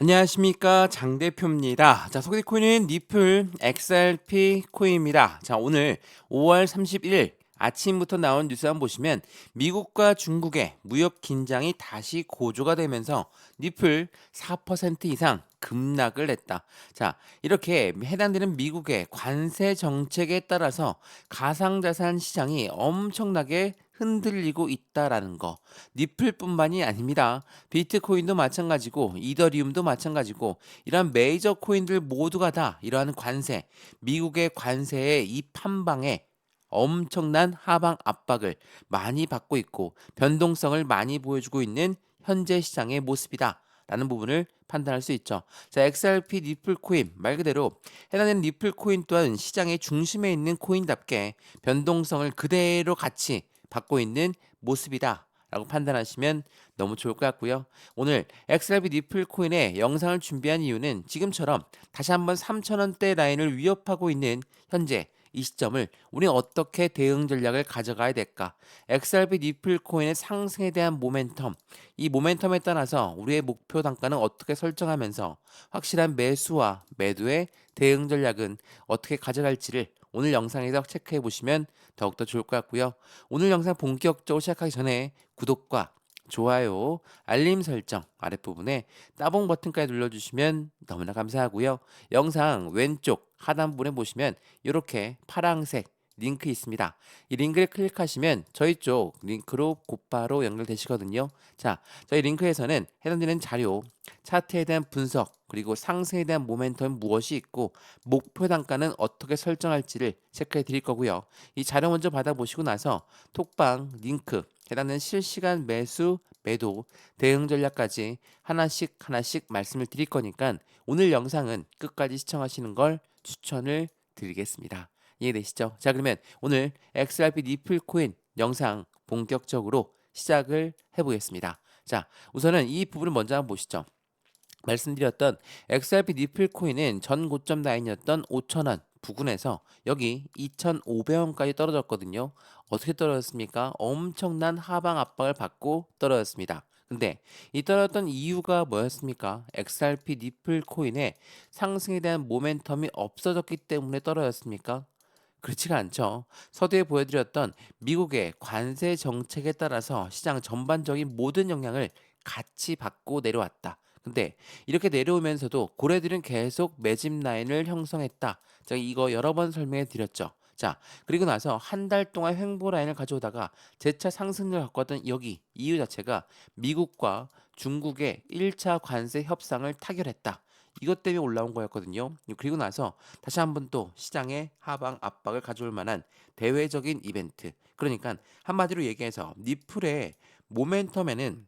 안녕하십니까, 장 대표입니다. 자, 소개 코인은 니플 XRP 코인입니다. 자, 오늘 5월 31일 아침부터 나온 뉴스 한번 보시면 미국과 중국의 무역 긴장이 다시 고조가 되면서 니플 4% 이상 급락을 했다. 자, 이렇게 해당되는 미국의 관세 정책에 따라서 가상자산 시장이 엄청나게 흔들리고 있다라는 거. 니플뿐만이 아닙니다. 비트코인도 마찬가지고 이더리움도 마찬가지고 이러한 메이저 코인들 모두가 다 이러한 관세, 미국의 관세의 이 판방에 엄청난 하방 압박을 많이 받고 있고 변동성을 많이 보여주고 있는 현재 시장의 모습이다. 라는 부분을 판단할 수 있죠. 자, XRP 니플 코인 말 그대로 해당되는 니플 코인 또한 시장의 중심에 있는 코인답게 변동성을 그대로 같이 받고 있는 모습이다. 라고 판단하시면 너무 좋을 것 같고요. 오늘 XRP 니플 코인의 영상을 준비한 이유는 지금처럼 다시 한번 3,000원대 라인을 위협하고 있는 현재 이 시점을 우리는 어떻게 대응 전략을 가져가야 될까? XRP 니플 코인의 상승에 대한 모멘텀, 이 모멘텀에 따라서 우리의 목표 단가는 어떻게 설정하면서 확실한 매수와 매도의 대응 전략은 어떻게 가져갈지를 오늘 영상에서 체크해 보시면 더욱더 좋을 것 같고요. 오늘 영상 본격적으로 시작하기 전에 구독과 좋아요, 알림 설정 아랫부분에 따봉 버튼까지 눌러주시면 너무나 감사하고요. 영상 왼쪽 하단부분에 보시면 이렇게 파랑색 링크 있습니다. 이 링크를 클릭하시면 저희 쪽 링크로 곧바로 연결되시거든요. 자, 저희 링크에서는 해당되는 자료, 차트에 대한 분석, 그리고 상승에 대한 모멘텀은 무엇이 있고 목표 단가는 어떻게 설정할지를 체크해 드릴 거고요. 이 자료 먼저 받아보시고 나서 톡방 링크 해당되는 실시간 매수, 매도, 대응 전략까지 하나씩 하나씩 말씀을 드릴 거니까 오늘 영상은 끝까지 시청하시는 걸 추천을 드리겠습니다. 이해되시죠? 자, 그러면 오늘 XRP 니플 코인 영상 본격적으로 시작을 해보겠습니다. 자, 우선은 이 부분을 먼저 한번 보시죠. 말씀드렸던 XRP 니플 코인은 전 고점 라인이었던 5,000원 부근에서 여기 2,500원까지 떨어졌거든요. 어떻게 떨어졌습니까? 엄청난 하방 압박을 받고 떨어졌습니다. 근데 이 떨어졌던 이유가 뭐였습니까? XRP 니플 코인의 상승에 대한 모멘텀이 없어졌기 때문에 떨어졌습니까? 그렇지가 않죠. 서두에 보여드렸던 미국의 관세 정책에 따라서 시장 전반적인 모든 영향을 같이 받고 내려왔다. 근데 이렇게 내려오면서도 고래들은 계속 매집 라인을 형성했다. 제가 이거 여러 번 설명해 드렸죠. 자, 그리고 나서 한 달 동안 횡보 라인을 가져오다가 재차 상승을 갖고 왔던 여기 이유 자체가 미국과 중국의 1차 관세 협상을 타결했다. 이것 때문에 올라온 거였거든요. 그리고 나서 다시 한번 또 시장의 하방 압박을 가져올 만한 대외적인 이벤트. 그러니까 한마디로 얘기해서 니플의 모멘텀에는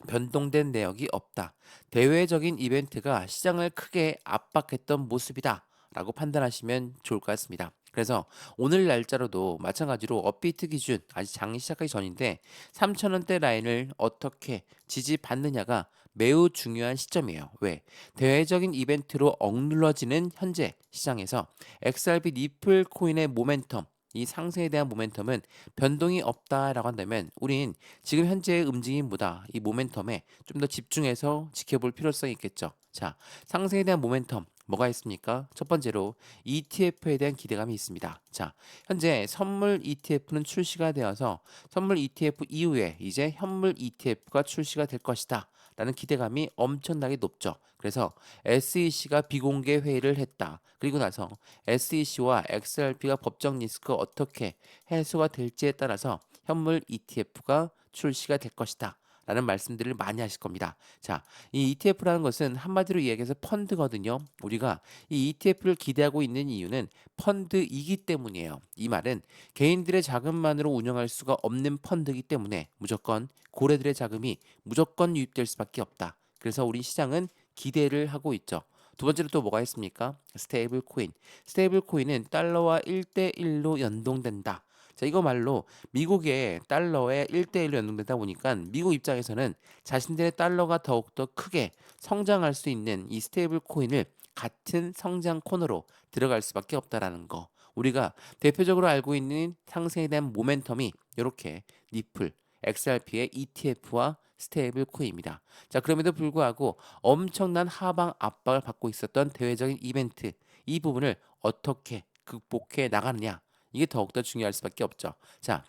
변동된 내역이 없다. 대외적인 이벤트가 시장을 크게 압박했던 모습이다. 라고 판단하시면 좋을 것 같습니다. 그래서 오늘 날짜로도 마찬가지로 업비트 기준 아직 장이 시작하기 전인데 3,000원대 라인을 어떻게 지지받느냐가 매우 중요한 시점이에요. 왜? 대외적인 이벤트로 억눌러지는 현재 시장에서 XRP 니플 코인의 모멘텀 이 상승에 대한 모멘텀은 변동이 없다라고 한다면 우린 지금 현재의 움직임보다 이 모멘텀에 좀 더 집중해서 지켜볼 필요성이 있겠죠. 자, 상승에 대한 모멘텀 뭐가 있습니까? 첫 번째로 ETF에 대한 기대감이 있습니다. 자, 현재 선물 ETF는 출시가 되어서 선물 ETF 이후에 이제 현물 ETF가 출시가 될 것이다. 라는 기대감이 엄청나게 높죠. 그래서 SEC가 비공개 회의를 했다. 그리고 나서 SEC와 XRP가 법적 리스크 어떻게 해소가 될지에 따라서 현물 ETF가 출시가 될 것이다. 라는 말씀들을 많이 하실 겁니다. 자, 이 ETF라는 것은 한마디로 이야기해서 펀드거든요. 우리가 이 ETF를 기대하고 있는 이유는 펀드이기 때문이에요. 이 말은 개인들의 자금만으로 운영할 수가 없는 펀드이기 때문에 무조건 고래들의 자금이 무조건 유입될 수밖에 없다. 그래서 우리 시장은 기대를 하고 있죠. 두 번째로 또 뭐가 있습니까? 스테이블 코인. 스테이블 코인은 달러와 1대1로 연동된다. 자, 이거 말로 미국의 달러에 1대1로 연동되다 보니까 미국 입장에서는 자신들의 달러가 더욱더 크게 성장할 수 있는 이 스테이블 코인을 같은 성장 코너로 들어갈 수밖에 없다라는 거. 우리가 대표적으로 알고 있는 상승에 대한 모멘텀이 이렇게 니플, XRP의 ETF와 스테이블 코인입니다. 자, 그럼에도 불구하고 엄청난 하방 압박을 받고 있었던 대외적인 이벤트, 이 부분을 어떻게 극복해 나가느냐, 이게 더욱더 중요할 수밖에 없죠. 자,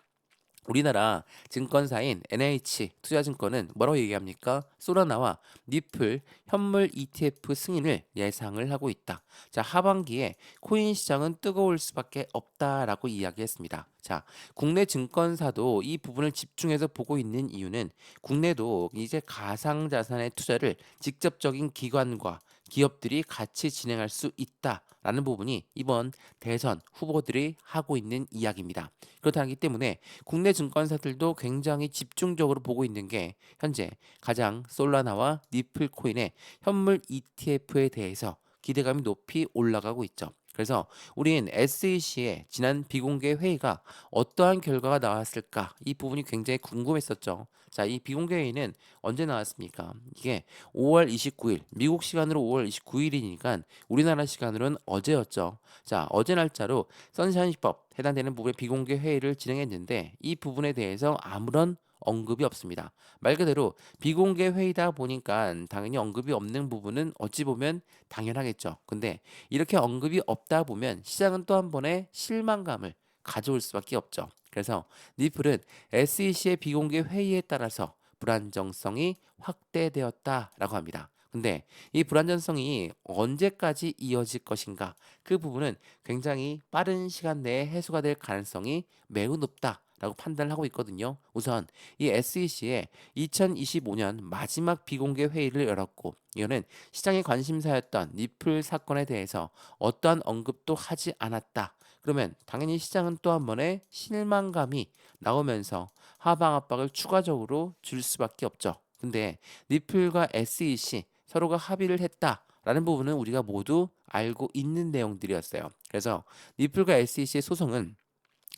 우리나라 증권사인 NH 투자증권은 뭐라고 얘기합니까? 소라나와 니플 현물 ETF 승인을 예상을 하고 있다. 자, 하반기에 코인 시장은 뜨거울 수밖에 없다라고 이야기했습니다. 자, 국내 증권사도 이 부분을 집중해서 보고 있는 이유는 국내도 이제 가상자산의 투자를 직접적인 기관과 기업들이 같이 진행할 수 있다라는 부분이 이번 대선 후보들이 하고 있는 이야기입니다. 그렇다기 때문에 국내 증권사들도 굉장히 집중적으로 보고 있는 게 현재 가장 솔라나와 니플 코인의 현물 ETF에 대해서 기대감이 높이 올라가고 있죠. 그래서 우린 SEC의 지난 비공개 회의가 어떠한 결과가 나왔을까, 이 부분이 굉장히 궁금했었죠. 자, 이 비공개 회의는 언제 나왔습니까? 이게 5월 29일, 미국 시간으로 5월 29일이니까 우리나라 시간으로는 어제였죠. 자, 어제 날짜로 선샤인법 해당되는 부분의 비공개 회의를 진행했는데 이 부분에 대해서 아무런 언급이 없습니다. 말 그대로 비공개 회의다 보니까 당연히 언급이 없는 부분은 어찌 보면 당연하겠죠. 근데 이렇게 언급이 없다 보면 시장은 또 한 번의 실망감을 가져올 수밖에 없죠. 그래서 니플은 SEC의 비공개 회의에 따라서 불안정성이 확대되었다라고 합니다. 근데 이 불안정성이 언제까지 이어질 것인가? 그 부분은 굉장히 빠른 시간 내에 해소가 될 가능성이 매우 높다라고 판단을 하고 있거든요. 우선 이 SEC의 2025년 마지막 비공개 회의를 열었고, 이거는 시장의 관심사였던 니플 사건에 대해서 어떠한 언급도 하지 않았다. 그러면 당연히 시장은 또 한 번의 실망감이 나오면서 하방 압박을 추가적으로 줄 수밖에 없죠. 근데 니플과 SEC 서로가 합의를 했다라는 부분은 우리가 모두 알고 있는 내용들이었어요. 그래서 니플과 SEC의 소송은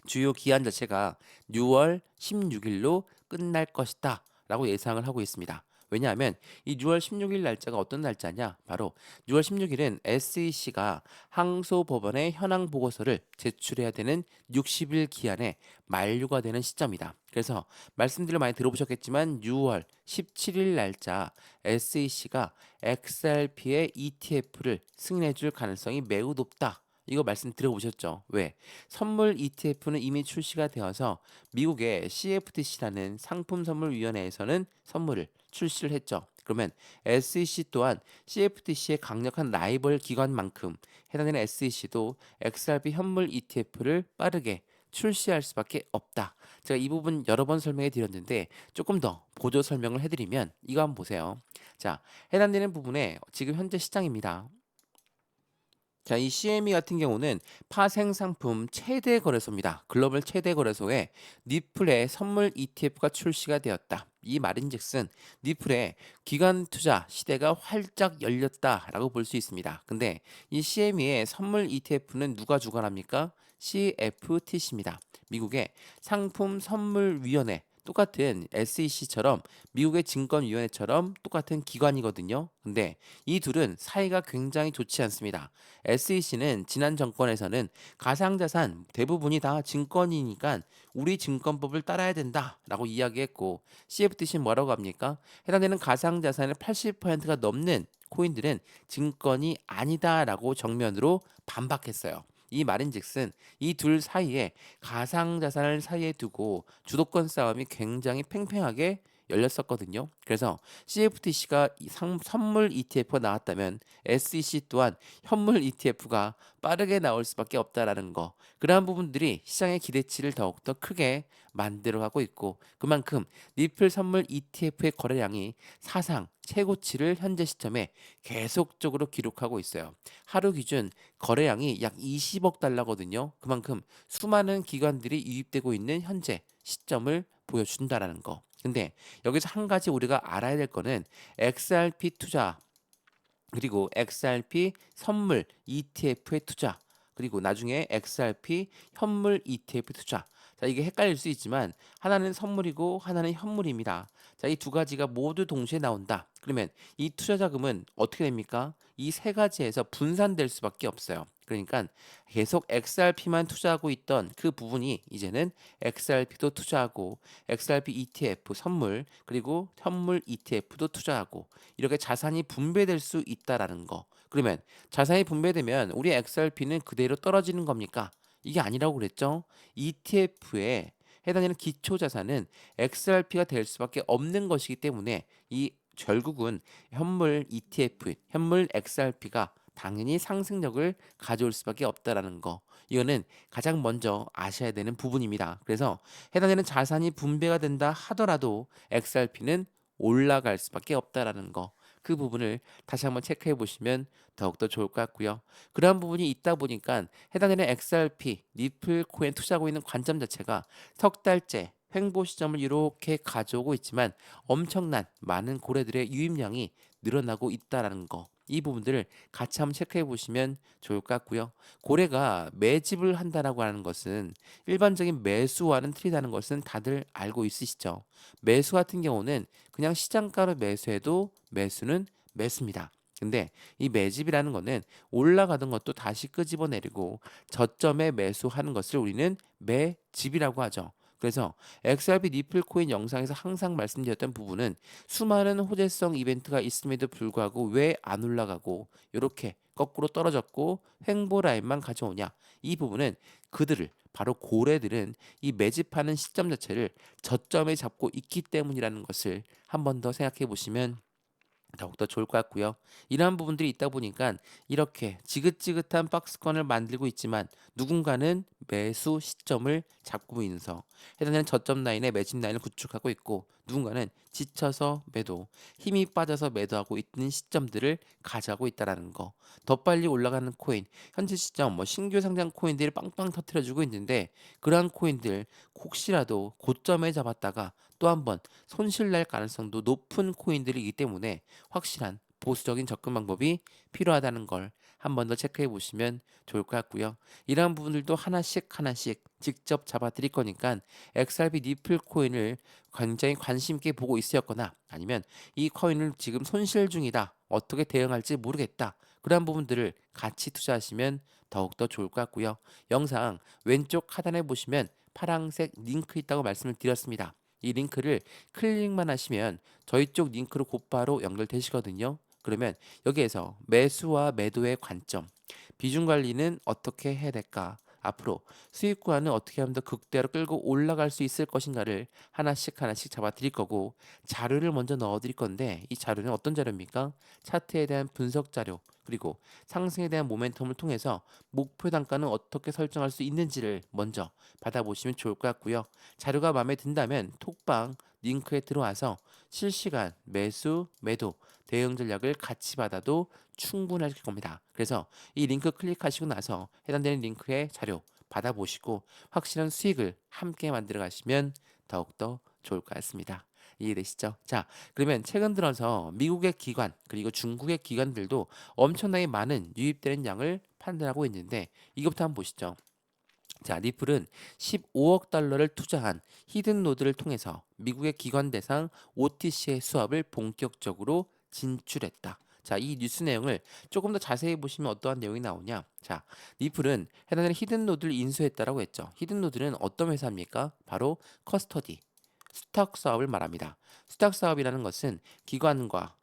주요 기한 자체가 6월 16일로 끝날 것이다 라고 예상을 하고 있습니다. 왜냐하면 이 6월 16일 날짜가 어떤 날짜냐? 바로 6월 16일은 SEC가 항소법원에 현황 보고서를 제출해야 되는 60일 기한에 만료가 되는 시점이다. 그래서 말씀들을 많이 들어보셨겠지만 6월 17일 날짜 SEC가 XRP의 ETF를 승인해 줄 가능성이 매우 높다. 이거 말씀 들어보셨죠? 왜? 선물 ETF는 이미 출시가 되어서 미국의 CFTC라는 상품선물위원회에서는 선물을 출시를 했죠. 그러면 SEC 또한 CFTC의 강력한 라이벌 기관만큼 해당되는 SEC도 XRP 현물 ETF를 빠르게 출시할 수밖에 없다. 제가 이 부분 여러 번 설명해 드렸는데 조금 더 보조 설명을 해드리면 이거 한번 보세요. 자, 해당되는 부분에 지금 현재 시장입니다. 자, 이 CME 같은 경우는 파생 상품 최대 거래소입니다. 글로벌 최대 거래소에 니플의 선물 ETF가 출시가 되었다. 이 말인즉슨 니플의 기관 투자 시대가 활짝 열렸다라고 볼 수 있습니다. 근데 이 CME의 선물 ETF는 누가 주관합니까? CFTC입니다. 미국의 상품 선물 위원회, 똑같은 SEC처럼 미국의 증권위원회처럼 똑같은 기관이거든요. 근데 이 둘은 사이가 굉장히 좋지 않습니다. SEC는 지난 정권에서는 가상자산 대부분이 다 증권이니까 우리 증권법을 따라야 된다라고 이야기했고, CFTC는 뭐라고 합니까? 해당되는 가상자산의 80%가 넘는 코인들은 증권이 아니다라고 정면으로 반박했어요. 이 말인즉슨 이 둘 사이에 가상자산을 사이에 두고 주도권 싸움이 굉장히 팽팽하게 열렸었거든요. 그래서 CFTC가 선물 ETF가 나왔다면 SEC 또한 현물 ETF가 빠르게 나올 수밖에 없다라는 거. 그러한 부분들이 시장의 기대치를 더욱더 크게 만들어가고 있고, 그만큼 니플 선물 ETF의 거래량이 사상 최고치를 현재 시점에 계속적으로 기록하고 있어요. 하루 기준 거래량이 약 20억 달러거든요. 그만큼 수많은 기관들이 유입되고 있는 현재 시점을 보여준다라는 거. 근데 여기서 한 가지 우리가 알아야 될 거는 XRP 투자, 그리고 XRP 선물 ETF의 투자, 그리고 나중에 XRP 현물 ETF 투자. 자, 이게 헷갈릴 수 있지만 하나는 선물이고 하나는 현물입니다. 자, 이 두 가지가 모두 동시에 나온다. 그러면 이 투자 자금은 어떻게 됩니까? 이 세 가지에서 분산될 수밖에 없어요. 그러니까 계속 XRP만 투자하고 있던 그 부분이 이제는 XRP도 투자하고 XRP ETF 선물 그리고 현물 ETF도 투자하고 이렇게 자산이 분배될 수 있다라는 거. 그러면 자산이 분배되면 우리 XRP는 그대로 떨어지는 겁니까? 이게 아니라고 그랬죠. ETF에 해당되는 기초 자산은 XRP가 될 수밖에 없는 것이기 때문에 이 결국은 현물 ETF, 현물 XRP가 당연히 상승력을 가져올 수밖에 없다라는 거. 이거는 가장 먼저 아셔야 되는 부분입니다. 그래서 해당되는 자산이 분배가 된다 하더라도 XRP는 올라갈 수밖에 없다라는 거. 그 부분을 다시 한번 체크해 보시면 더욱더 좋을 것 같고요. 그러한 부분이 있다 보니까 해당되는 XRP, 니플 코인 투자하고 있는 관점 자체가 석 달째 횡보 시점을 이렇게 가져오고 있지만 엄청난 많은 고래들의 유입량이 늘어나고 있다라는 거. 이 부분들을 같이 한번 체크해 보시면 좋을 것 같고요. 고래가 매집을 한다라고 하는 것은 일반적인 매수와는 틀리다는 것은 다들 알고 있으시죠. 매수 같은 경우는 그냥 시장가로 매수해도 매수는 매수입니다. 근데 이 매집이라는 거는 올라가던 것도 다시 끄집어내리고 저점에 매수하는 것을 우리는 매집이라고 하죠. 그래서 XRP 니플 코인 영상에서 항상 말씀드렸던 부분은 수많은 호재성 이벤트가 있음에도 불구하고 왜 안 올라가고 이렇게 거꾸로 떨어졌고 횡보 라인만 가져오냐. 이 부분은 그들을 바로 고래들은 이 매집하는 시점 자체를 저점에 잡고 있기 때문이라는 것을 한 번 더 생각해 보시면 더욱더 좋을 것 같고요. 이러한 부분들이 있다 보니까 이렇게 지긋지긋한 박스권을 만들고 있지만 누군가는 매수 시점을 잡고 있어서 해당되는 저점 라인에 매집 라인을 구축하고 있고 누군가는 지쳐서 매도, 힘이 빠져서 매도하고 있는 시점들을 가져가고 있다라는 거. 더 빨리 올라가는 코인, 현재 시점 신규 상장 코인들이 빵빵 터트려주고 있는데 그러한 코인들 혹시라도 고점에 잡았다가 또 한번 손실 날 가능성도 높은 코인들이기 때문에 확실한 보수적인 접근 방법이 필요하다는 걸 한 번 더 체크해 보시면 좋을 것 같고요. 이러한 부분들도 하나씩 하나씩 직접 잡아 드릴 거니까 XRP 니플 코인을 굉장히 관심 있게 보고 있으셨거나 아니면 이 코인을 지금 손실 중이다. 어떻게 대응할지 모르겠다. 그러한 부분들을 같이 투자하시면 더욱더 좋을 것 같고요. 영상 왼쪽 하단에 보시면 파란색 링크 있다고 말씀을 드렸습니다. 이 링크를 클릭만 하시면 저희 쪽 링크로 곧바로 연결되시거든요. 그러면 여기에서 매수와 매도의 관점, 비중 관리는 어떻게 해야 될까? 앞으로 수익 구간은 어떻게 하면 더 극대로 끌고 올라갈 수 있을 것인가를 하나씩 하나씩 잡아 드릴 거고 자료를 먼저 넣어 드릴 건데 이 자료는 어떤 자료입니까? 차트에 대한 분석 자료 그리고 상승에 대한 모멘텀을 통해서 목표 단가는 어떻게 설정할 수 있는지를 먼저 받아보시면 좋을 것 같고요. 자료가 마음에 든다면 톡방 링크에 들어와서 실시간 매수, 매도, 대응 전략을 같이 받아도 충분하실 겁니다. 그래서 이 링크 클릭하시고 나서 해당되는 링크의 자료 받아보시고 확실한 수익을 함께 만들어 가시면 더욱더 좋을 것 같습니다. 이해되시죠? 자, 그러면 최근 들어서 미국의 기관 그리고 중국의 기관들도 엄청나게 많은 유입되는 양을 판단하고 있는데 이것부터 한번 보시죠. 자, 리플은 15억 달러를 투자한 히든 노드를 통해서 미국의 기관 대상 OTC의 수합을 본격적으로 진출했다. 자, 이 뉴스 내용을 조금 더 자세히 보시면 어떠한 내용이 나오냐? 자, 리플은 해당하는 히든 노드를 인수했다라고 했죠. 히든 노드는 어떤 회사입니까? 바로 커스터디, 스탁 사업을 말합니다. 스탁 사업이라는 것은 기관과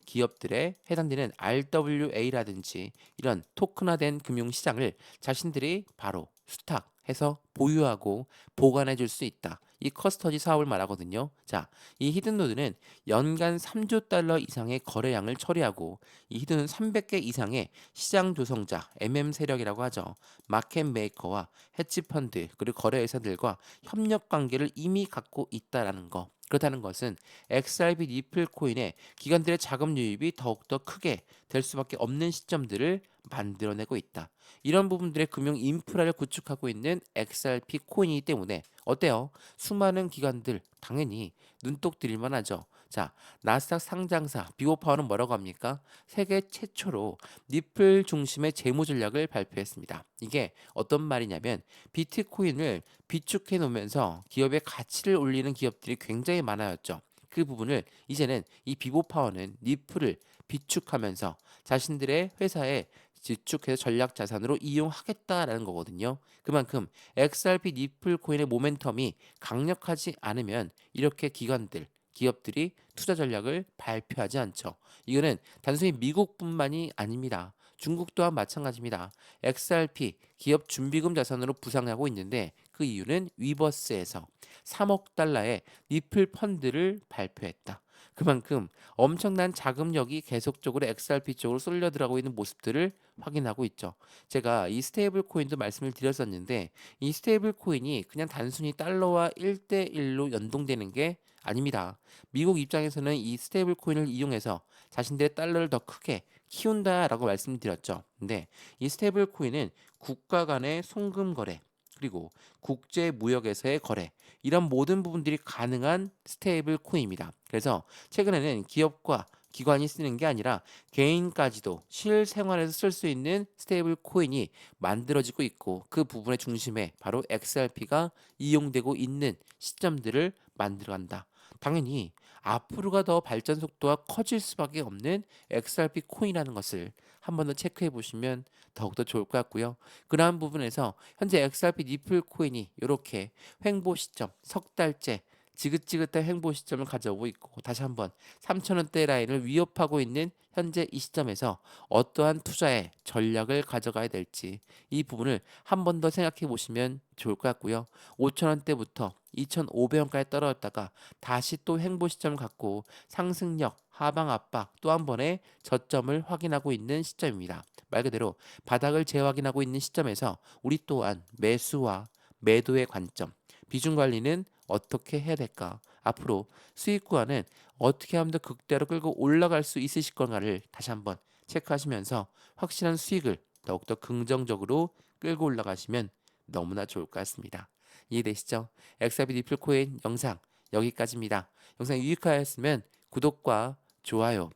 기업들에 해당되는 RWA라든지 이런 토큰화된 금융시장을 자신들이 바로 수탁해서 보유하고 보관해 줄 수 있다. 이 커스터디 사업을 말하거든요. 자, 이 히든노드는 연간 3조 달러 이상의 거래량을 처리하고 이 히든은 300개 이상의 시장 조성자, 세력이라고 하죠. 마켓 메이커와 헤지펀드 그리고 거래회사들과 협력 관계를 이미 갖고 있다라는 거. 그렇다는 것은 XRP 니플 코인의 기관들의 자금 유입이 더욱더 크게 될 수밖에 없는 시점들을 만들어내고 있다. 이런 부분들의 금융 인프라를 구축하고 있는 XRP 코인이기 때문에 어때요? 수많은 기관들 당연히 눈독 들일 만하죠. 자, 나스닥 상장사 비보파워는 뭐라고 합니까? 세계 최초로 니플 중심의 재무 전략을 발표했습니다. 이게 어떤 말이냐면 비트코인을 비축해 놓으면서 기업의 가치를 올리는 기업들이 굉장히 많아졌죠. 그 부분을 이제는 이 비보파워는 니플을 비축하면서 자신들의 회사의 지축해서 전략 자산으로 이용하겠다라는 거거든요. 그만큼 XRP 니플 코인의 모멘텀이 강력하지 않으면 이렇게 기업들이 투자 전략을 발표하지 않죠. 이거는 단순히 미국뿐만이 아닙니다. 중국 또한 마찬가지입니다. XRP 기업 준비금 자산으로 부상하고 있는데 그 이유는 위버스에서 3억 달러의 니플 펀드를 발표했다. 그만큼 엄청난 자금력이 계속적으로 XRP 쪽으로 쏠려 들어가고 있는 모습들을 확인하고 있죠. 제가 이 스테이블 코인도 말씀을 드렸었는데 이 스테이블 코인이 그냥 단순히 달러와 1대1로 연동되는 게 아닙니다. 미국 입장에서는 이 스테이블 코인을 이용해서 자신들의 달러를 더 크게 키운다라고 말씀드렸죠. 근데 이 스테이블 코인은 국가 간의 송금 거래 그리고 국제 무역에서의 거래 이런 모든 부분들이 가능한 스테이블 코인입니다. 그래서 최근에는 기업과 기관이 쓰는 게 아니라 개인까지도 실생활에서 쓸 수 있는 스테이블 코인이 만들어지고 있고 그 부분의 중심에 바로 XRP가 이용되고 있는 시점들을 만들어간다. 당연히 앞으로가 더 발전 속도가 커질 수밖에 없는 XRP 코인이라는 것을 한 번 더 체크해 보시면 더욱더 좋을 것 같고요. 그러한 부분에서 현재 XRP 니플 코인이 이렇게 횡보 시점 석 달째 지긋지긋한 횡보 시점을 가져오고 있고 다시 한번 3,000원대 라인을 위협하고 있는 현재 이 시점에서 어떠한 투자의 전략을 가져가야 될지 이 부분을 한 번 더 생각해 보시면 좋을 것 같고요. 5,000원대부터 2,500원까지 떨어졌다가 다시 또 횡보 시점을 갖고 상승력, 하방 압박 또 한 번의 저점을 확인하고 있는 시점입니다. 말 그대로 바닥을 재확인하고 있는 시점에서 우리 또한 매수와 매도의 관점, 비중 관리는 어떻게 해야 될까? 앞으로 수익 구간은 어떻게 하면 더 극대로 끌고 올라갈 수 있으실 건가를 다시 한번 체크하시면서 확실한 수익을 더욱더 긍정적으로 끌고 올라가시면 너무나 좋을 것 같습니다. 이해되시죠? 엑사비 리플 코인 영상 여기까지입니다. 영상 유익하였으면 구독과 좋아요,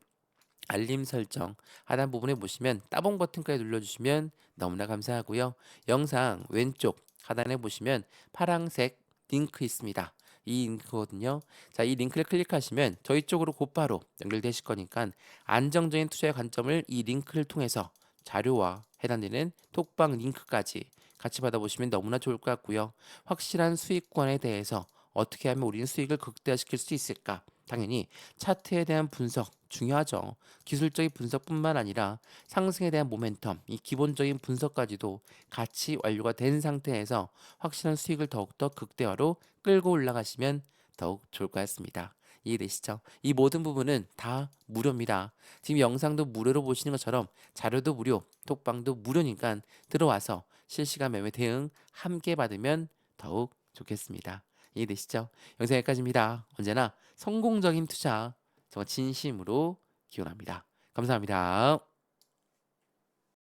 알림 설정 하단 부분에 보시면 따봉 버튼까지 눌러주시면 너무나 감사하고요. 영상 왼쪽 하단에 보시면 파란색 링크 있습니다. 이 링크거든요. 자, 이 링크를 클릭하시면 저희 쪽으로 곧바로 연결되실 거니까 안정적인 투자의 관점을 이 링크를 통해서 자료와 해당되는 톡방 링크까지 같이 받아보시면 너무나 좋을 것 같고요. 확실한 수익권에 대해서 어떻게 하면 우리는 수익을 극대화시킬 수 있을까? 당연히 차트에 대한 분석 중요하죠. 기술적인 분석뿐만 아니라 상승에 대한 모멘텀, 이 기본적인 분석까지도 같이 완료가 된 상태에서 확실한 수익을 더욱더 극대화로 끌고 올라가시면 더욱 좋을 것 같습니다. 이해되시죠? 이 모든 부분은 다 무료입니다. 지금 영상도 무료로 보시는 것처럼 자료도 무료, 톡방도 무료니까 들어와서 실시간 매매 대응 함께 받으면 더욱 좋겠습니다. 이해되시죠? 영상 여기까지입니다. 언제나 성공적인 투자 정말 진심으로 기원합니다. 감사합니다.